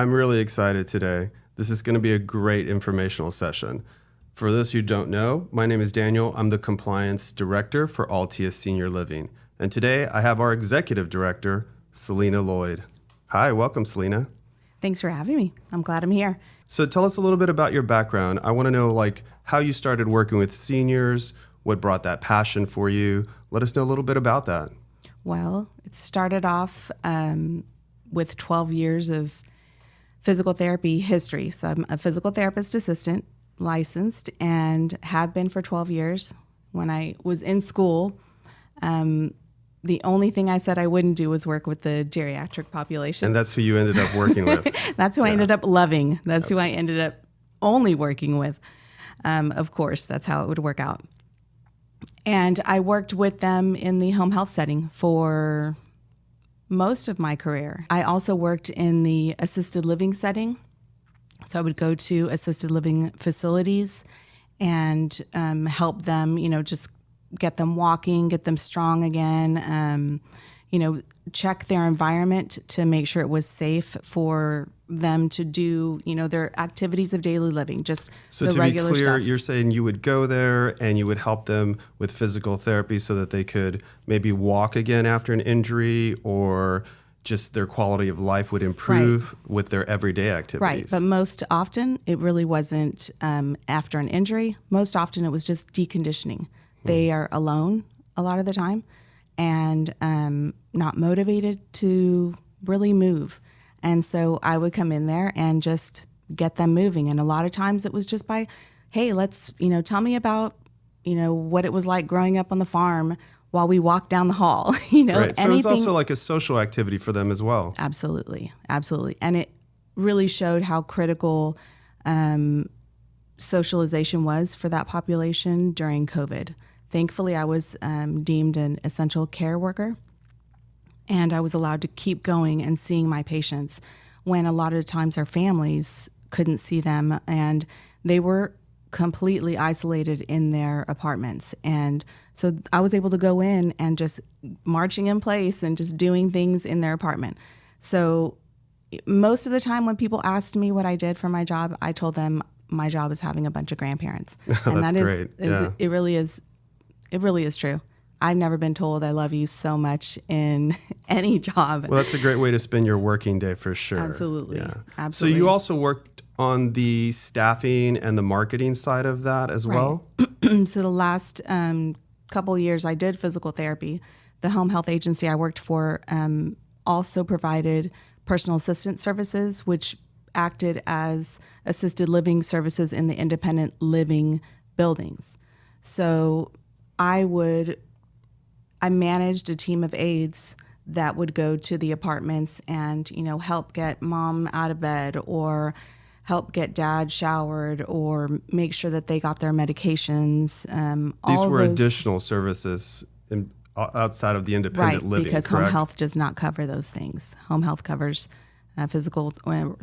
I'm really excited today. This is going to be a great informational session. For those who don't know, my name is Daniel. I'm the Compliance Director for Altius Senior Living. And today I have our Executive Director, Celina Lloyd. Hi, welcome, Celina. Thanks for having me. I'm glad I'm here. So tell us a little bit about your background. I want to know how you started working with seniors, what brought that passion for you. Let us know a little bit about that. Well, it started off with 12 years of physical therapy history. So I'm a physical therapist assistant, licensed, and have been for 12 years. When I was in school, the only thing I said I wouldn't do was work with the geriatric population. And that's who you ended up working with. That's who I ended up loving. That's who I ended up only working with. Of course, that's how it would work out. And I worked with them in the home health setting for most of my career. I also worked in the assisted living setting. So I would go to assisted living facilities and help them, just get them walking, get them strong again, check their environment to make sure it was safe for them to do, their activities of daily living, just so the regular stuff. So to be clear, stuff. You're saying you would go there and you would help them with physical therapy so that they could maybe walk again after an injury, or just their quality of life would improve with their everyday activities. Right, but most often it really wasn't after an injury. Most often it was just deconditioning. They are alone a lot of the time and not motivated to really move. And so I would come in there and just get them moving. And a lot of times it was just by, hey, let's, tell me about, what it was like growing up on the farm while we walked down the hall. Right. So anything. it was also like a social activity for them as well. Absolutely. Absolutely. And it really showed how critical socialization was for that population during COVID. Thankfully, I was deemed an essential care worker, and I was allowed to keep going and seeing my patients when a lot of times our families couldn't see them, and they were completely isolated in their apartments. And so I was able to go in and just marching in place and just doing things in their apartment. So most of the time when people asked me what I did for my job, I told them my job is having a bunch of grandparents. And That's great. It really is true. I've never been told I love you so much in any job. Well, that's a great way to spend your working day for sure. Absolutely. Yeah. Absolutely. So you also worked on the staffing and the marketing side of that as well? So the last couple of years I did physical therapy. The home health agency I worked for also provided personal assistant services, which acted as assisted living services in the independent living buildings. So I managed a team of aides that would go to the apartments and, help get mom out of bed, or help get dad showered, or make sure that they got their medications. These were additional services outside of the independent living, because correct? home health does not cover those things. Home health covers physical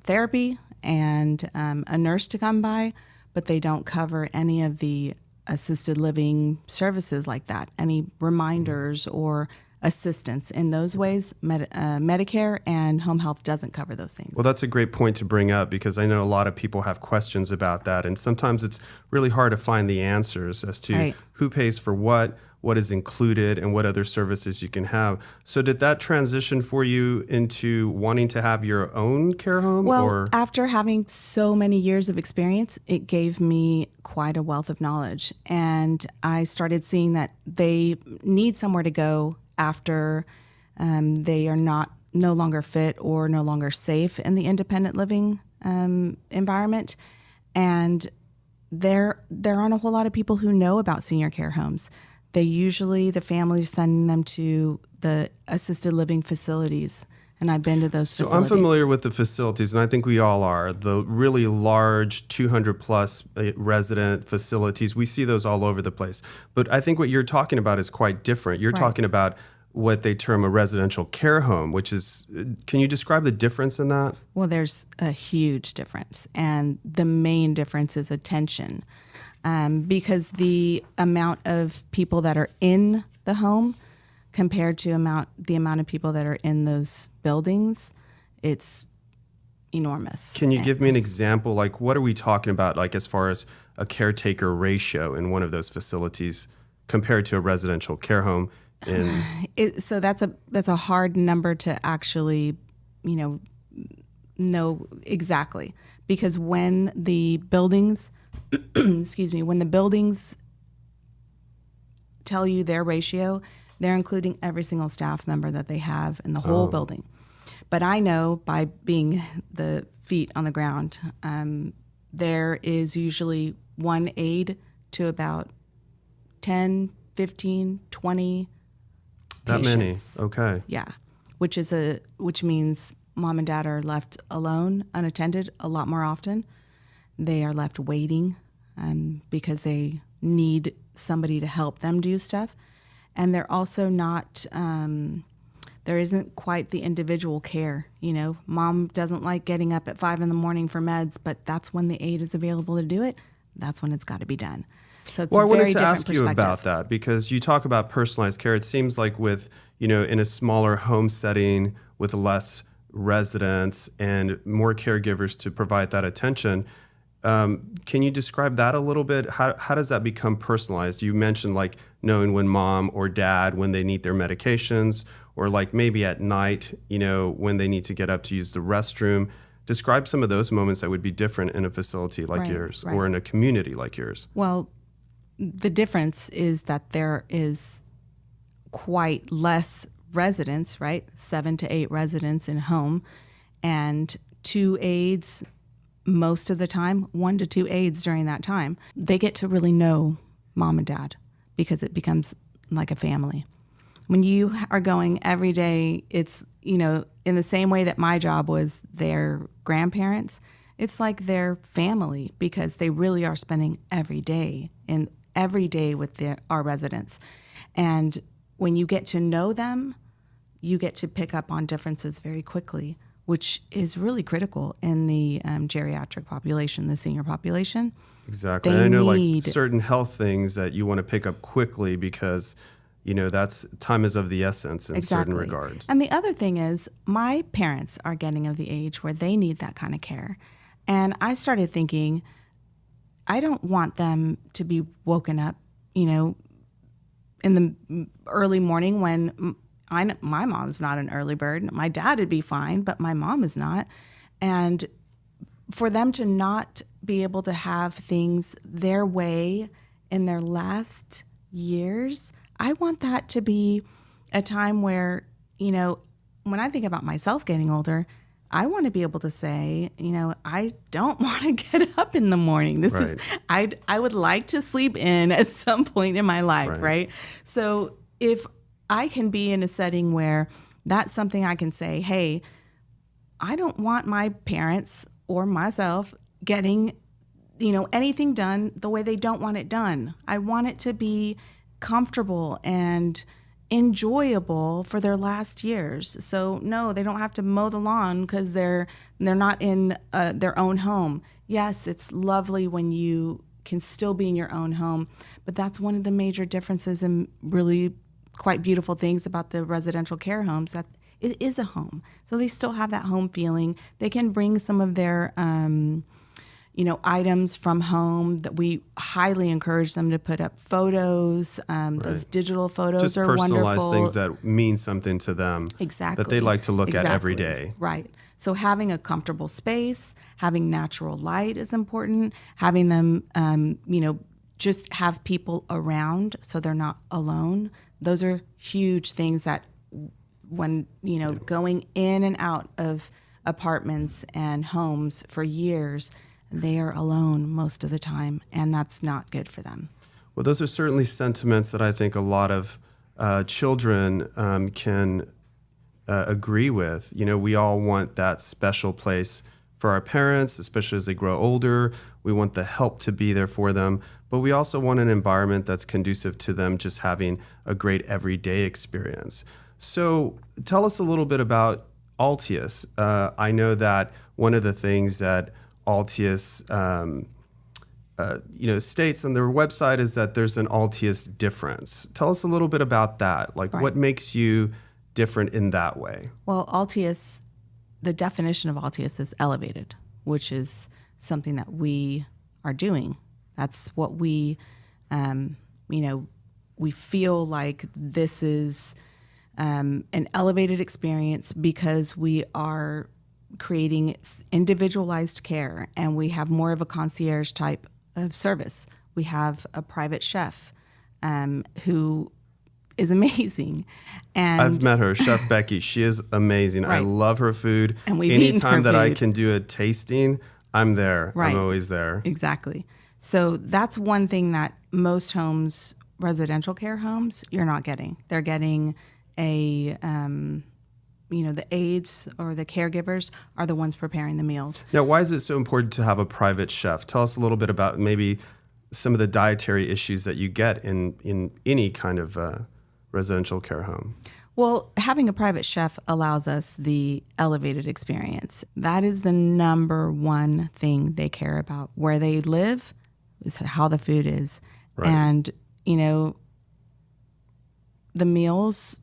therapy and a nurse to come by, but they don't cover any of the assisted living services like that, any reminders or assistance in those ways. Medicare and home health doesn't cover those things. Well, that's a great point to bring up, because I know a lot of people have questions about that, and sometimes it's really hard to find the answers as to who pays for what is included, and what other services you can have. So did that transition for you into wanting to have your own care home? Well, after having so many years of experience, it gave me quite a wealth of knowledge. And I started seeing that they need somewhere to go after they are no longer fit or no longer safe in the independent living environment. And there aren't a whole lot of people who know about senior care homes. The families send them to the assisted living facilities, and I've been to those facilities. So I'm familiar with the facilities, and I think we all are. The really large 200-plus resident facilities, we see those all over the place. But I think what you're talking about is quite different. You're talking about what they term a residential care home, which is, can you describe the difference in that? Well, there's a huge difference, and the main difference is attention. Because the amount of people that are in the home compared to the amount of people that are in those buildings, it's enormous. Can you give me an example? Like, what are we talking about, like, as far as a caretaker ratio in one of those facilities compared to a residential care home? So that's a hard number to actually, know exactly, because when the buildings, when the buildings tell you their ratio, they're including every single staff member that they have in the whole building. But I know by being the feet on the ground, there is usually one aide to about 10, 15, 20 patients. That many, okay. Yeah, which means mom and dad are left alone, unattended a lot more often. They are left waiting because they need somebody to help them do stuff. And they're also not, there isn't quite the individual care. Mom doesn't like getting up at 5 a.m. for meds, but that's when the aide is available to do it. That's when it's got to be done. So it's I a very wanted to different ask you about that, because you talk about personalized care. It seems like with, in a smaller home setting with less residents and more caregivers to provide that attention, can you describe that a little bit? How does that become personalized? You mentioned like knowing when mom or dad, when they need their medications, or like maybe at night, when they need to get up to use the restroom. Describe some of those moments that would be different in a facility like yours or in a community like yours. Well, the difference is that there is quite less residents, right? 7 to 8 residents in home, and 2 aides most of the time, 1 to 2 aides during that time. They get to really know mom and dad because it becomes like a family. When you are going every day, it's, in the same way that my job was their grandparents, it's like their family, because they really are spending every day with our residents. And when you get to know them, you get to pick up on differences very quickly, which is really critical in the geriatric population, the senior population. Exactly. And I know like certain health things that you want to pick up quickly because, that's time is of the essence in certain regards. And the other thing is my parents are getting of the age where they need that kind of care. And I started thinking, I don't want them to be woken up, in the early morning when my mom's not an early bird. My dad would be fine, but my mom is not. And for them to not be able to have things their way in their last years, I want that to be a time where, when I think about myself getting older, I want to be able to say, I don't want to get up in the morning. I would like to sleep in at some point in my life, right? So if I can be in a setting where that's something I can say, hey, I don't want my parents or myself getting, anything done the way they don't want it done. I want it to be comfortable and enjoyable for their last years. So no, they don't have to mow the lawn because they're not in their own home. Yes, it's lovely when you can still be in your own home, but that's one of the major differences and really quite beautiful things about the residential care homes, that it is a home. So they still have that home feeling. They can bring some of their items from home. That we highly encourage them to put up photos. Those digital photos just are wonderful. Just personalized things that mean something to them. Exactly. That they like to look at every day. Right. So having a comfortable space, having natural light is important. Having them, just have people around so they're not alone. Those are huge things that when, going in and out of apartments and homes for years, they are alone most of the time, and that's not good for them. Well, those are certainly sentiments that I think a lot of children can agree with. We all want that special place for our parents, especially as they grow older. We want the help to be there for them, but we also want an environment that's conducive to them just having a great everyday experience. So tell us a little bit about Altius. I know that one of the things that Altius states on their website is that there's an Altius difference. Tell us a little bit about that. Like, what makes you different in that way? Well, Altius, the definition of Altius is elevated, which is something that we are doing. That's what we, we feel like this is an elevated experience because we are creating individualized care, and we have more of a concierge type of service. We have a private chef who is amazing. And I've met her, Chef Becky. She is amazing. Right. I love her food. And we've eaten Anytime her that I food. can do a tasting, I'm there. Right. I'm always there. Exactly. So that's one thing that most homes, residential care homes, you're not getting. They're getting a, the aides or the caregivers are the ones preparing the meals. Now, why is it so important to have a private chef? Tell us a little bit about maybe some of the dietary issues that you get in any kind of residential care home. Well, having a private chef allows us the elevated experience. That is the number one thing they care about. Where they live is how the food is. Right. And, the meals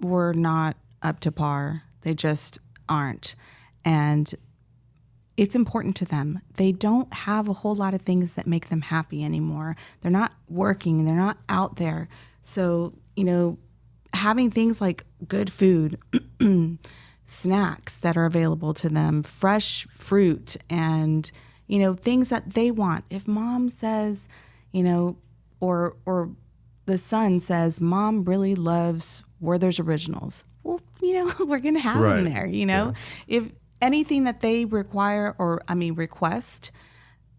were not up to par. They just aren't. And it's important to them. They don't have a whole lot of things that make them happy anymore. They're not working. They're not out there. So, having things like good food, snacks that are available to them, fresh fruit, and, things that they want. If mom says, or the son says, Mom really loves Werther's Originals. Well, we're going to have Right. them there, Yeah. If anything that they require request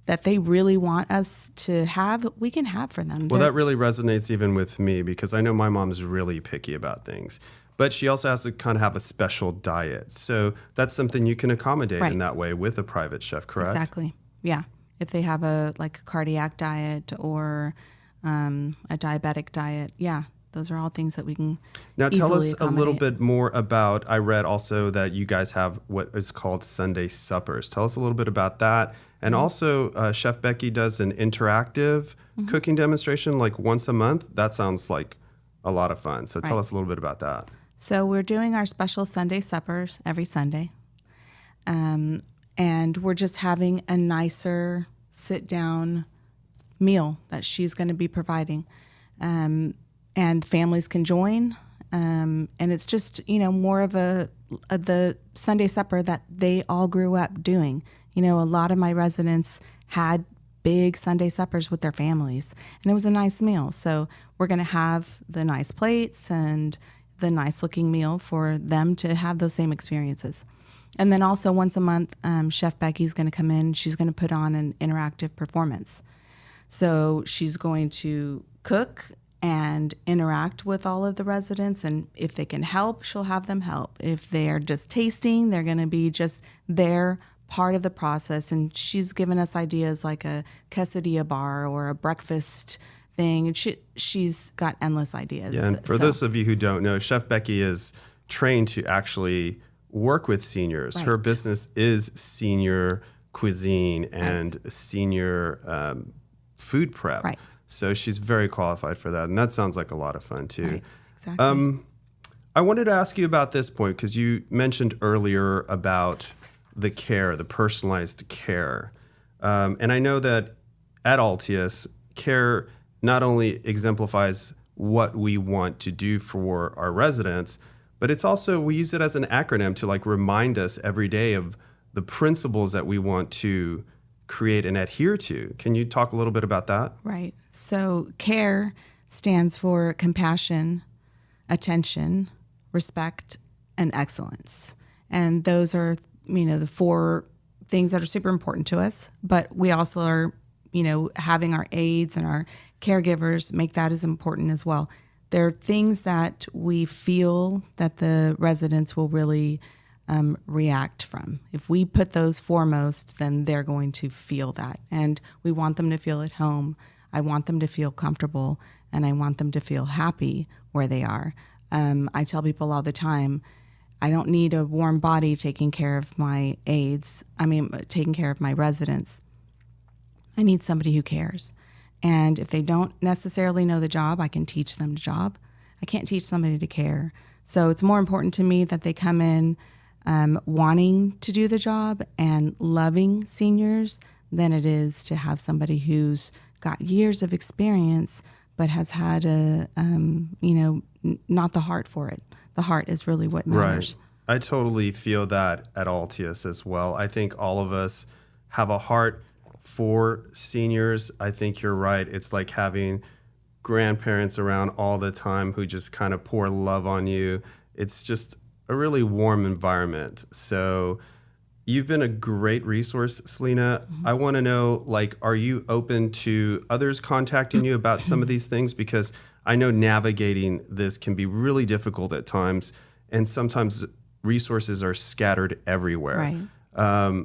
that they really want us to have, we can have for them. Well, that really resonates even with me because I know my mom's really picky about things. But she also has to kind of have a special diet. So that's something you can accommodate Right. in that way with a private chef, correct? Exactly. Yeah. If they have a cardiac diet or a diabetic diet, yeah, those are all things that we can Now tell us easily a little accommodate. bit more about, I read also that you guys have what is called Sunday suppers. Tell us a little bit about that. And Mm-hmm. also Chef Becky does an interactive cooking demonstration like once a month. That sounds like a lot of fun. So tell Right. us a little bit about that. So we're doing our special Sunday suppers every Sunday. And we're just having a nicer sit-down meal that she's going to be providing. And families can join. And it's just, more of the Sunday supper that they all grew up doing. A lot of my residents had big Sunday suppers with their families, and it was a nice meal. So we're going to have the nice plates and the nice looking meal for them to have those same experiences. And then also once a month, Chef Becky's going to come in. She's going to put on an interactive performance. So she's going to cook and interact with all of the residents. And if they can help, she'll have them help. If they're just tasting, they're going to be just there, part of the process. And she's given us ideas like a quesadilla bar or a breakfast thing. And she's got endless ideas. Yeah, and for those of you who don't know, Chef Becky is trained to actually work with seniors. Right. Her business is senior cuisine and senior food prep. Right. So she's very qualified for that. And that sounds like a lot of fun too. Right, exactly. I wanted to ask you about this point because you mentioned earlier about the care, the personalized care. And I know that at Altius, care not only exemplifies what we want to do for our residents, but it's also, we use it as an acronym to remind us every day of the principles that we want to create and adhere to. Can you talk a little bit about that? Right. So CARE stands for compassion, attention, respect, and excellence. And those are, the four things that are super important to us. But we also are, having our aides and our caregivers make that as important as well. There are things that we feel that the residents will really react from. If we put those foremost, then they're going to feel that. And we want them to feel at home. I want them to feel comfortable, and I want them to feel happy where they are. I tell people all the time, I don't need a warm body taking care of my aides. Taking care of my residents. I need somebody who cares. And if they don't necessarily know the job, I can teach them the job. I can't teach somebody to care. So it's more important to me that they come in wanting to do the job and loving seniors than it is to have somebody who's got years of experience but has had not the heart for it. The heart is really what matters. Right. I totally feel that at Altius as well. I think all of us have a heart for seniors. I think you're right. It's like having grandparents around all the time who just kind of pour love on you. It's just a really warm environment. So you've been a great resource, Celina. Mm-hmm. I want to know, are you open to others contacting you about some of these things? Because I know navigating this can be really difficult at times, and sometimes resources are scattered everywhere. Right.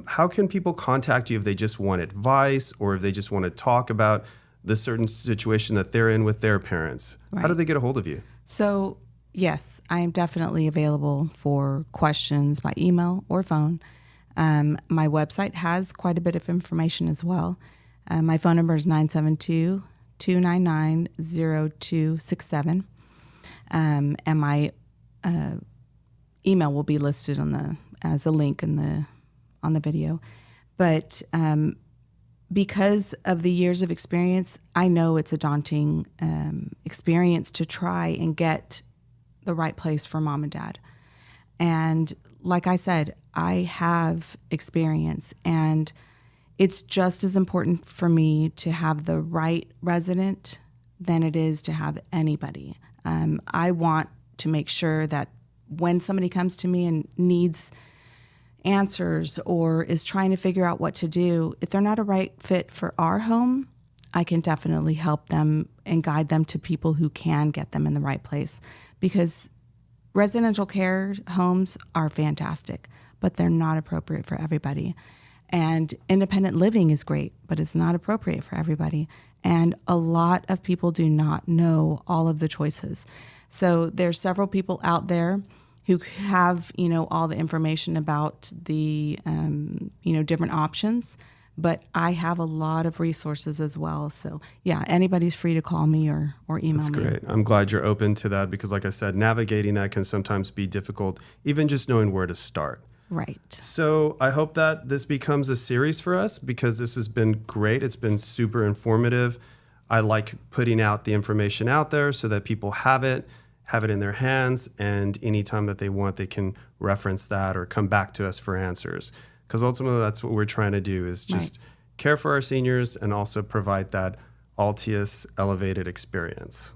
How can people contact you if they just want advice or if they just want to talk about the certain situation that they're in with their parents? Right. How do they get a hold of you? So, yes, I am definitely available for questions by email or phone. My website has quite a bit of information as well. My phone number is 972-299-0267. And my email will be listed as a link on the video. But because of the years of experience, I know it's a daunting experience to try and get the right place for mom and dad. And like I said, I have experience, and it's just as important for me to have the right resident than it is to have anybody. I want to make sure that when somebody comes to me and needs answers or is trying to figure out what to do, if they're not a right fit for our home, I can definitely help them and guide them to people who can get them in the right place. Because residential care homes are fantastic, but they're not appropriate for everybody. And independent living is great, but it's not appropriate for everybody. And a lot of people do not know all of the choices. So there's several people out there who have, all the information about the, different options. But I have a lot of resources as well. So, yeah, anybody's free to call me or email me. That's great. I'm glad you're open to that because, like I said, navigating that can sometimes be difficult, even just knowing where to start. Right. So I hope that this becomes a series for us because this has been great. It's been super informative. I like putting out the information out there so that people have it in their hands, and anytime that they want, they can reference that or come back to us for answers. Because ultimately, that's what we're trying to do is just care for our seniors and also provide that Altius elevated experience.